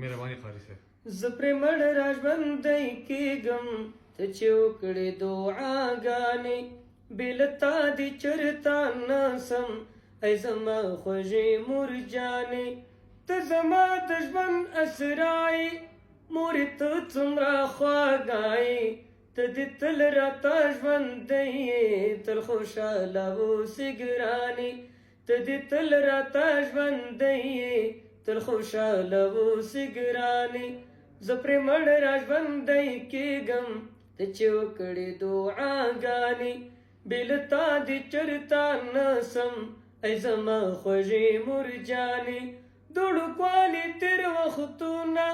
مهرباني قاري صاحب. زه پرې مړ را ژوندی کېږم ته چې وکړې دعاګانې بې له تا دې چېرته ناسم ای زما خوږې مور جانې ته زما د ژوند اسرا یې مورې ته څومره خواږه یې ته دې تل راته ژوندی یې تل خوشحاله اوسې ګرانې ته دې تل راته ژوندی یې تل خوشحاله اوسې ګرانې زه پرې مړ را ژوندی کېږم ته چې وکړې دعاګانې بې له تا دې چېرته نسم ای زما خوږې مور جانې د وړوکوالي تېر وختونه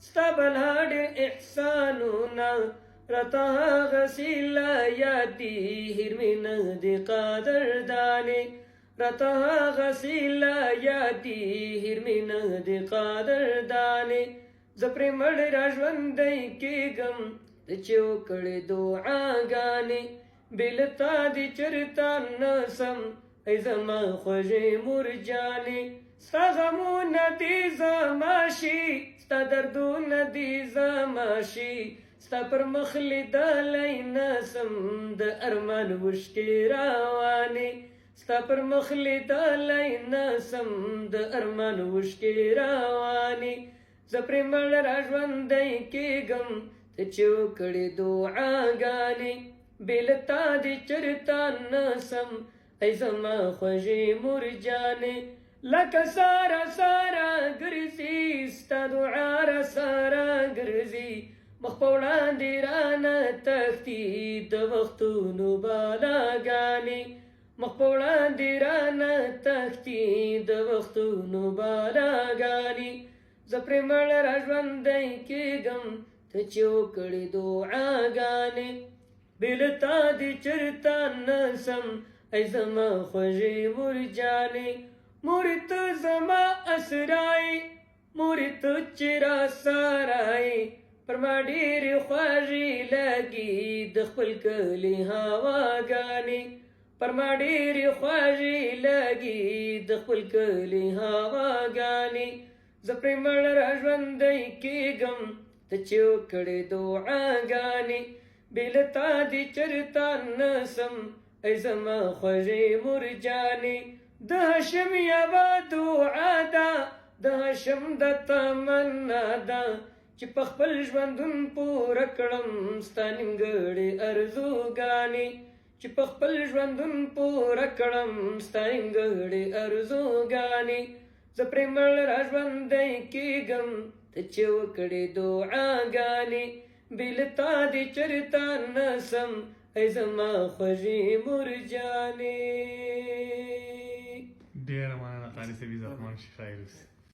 ستا بلا ډېر احسانونه راته هغسې لا یاد دي هېر مې نه دي قدردانې راته هغسې لا یاد دي هېر مې نه دي قدردانې زه پرې مړ را ژوندی کېږم ته چې وکړې دعاګانې بې له تا دې چېرته نسم ای زما خوږې مور جانې ستا غمونه دې زما شي ستا دردونه دې زما شي ستا پر مخ لیدلی نسم د ارمان اوښکې روانې ستا پر مخ لیدلی نسم د ارمان اوښکې روانې زه پرې مړ را ژوندی کېږم ته چې وکړې دعاګانې بې له تا دې چېرته نسم ای زما خوږې مور جانې لکه ساره ساره ګرځي ستا دعا را ساره ګرځي مخ په وړاندې رانه تښتي د وختونو بالاګانې مخ په وړاندې رانه تښتي د وختونو بالاګانې زه پرې مړ را ژوندی کېږم ته چې وکړې دعاګانې بې له تا دې چېرته نسم ای زما خوږې مور جانې مورې ته زما اسرا یې مورې ته چې راسره یې پر ما ډېرې خوږې لګي د خپل کلي هواګانې پر ما ډېرې خوږې لګي د خپل کلي هواګانې زه پرې مړ را ژوندی کېږم ته چې وکړې دعاګانې بې له تا دې چېرته نسم ای زما خوږې مور جانې د هاشم یوه دعا ده د هاشم د تمنا ده چې په خپل ژوندون پوره کړم ستا نیمګړې ارزوګانې چې په خپل ژوندون پوره کړم ستا نیمګړې ارزوګانې زه پرې مړ را ژوندی کېږم ته چې وکړې دعاګانې بې له تا دې چېرته نسم ای زما خوږې مور جانې ډېره مننه قاري صاحب، عزتمن شي، خیر اوسې.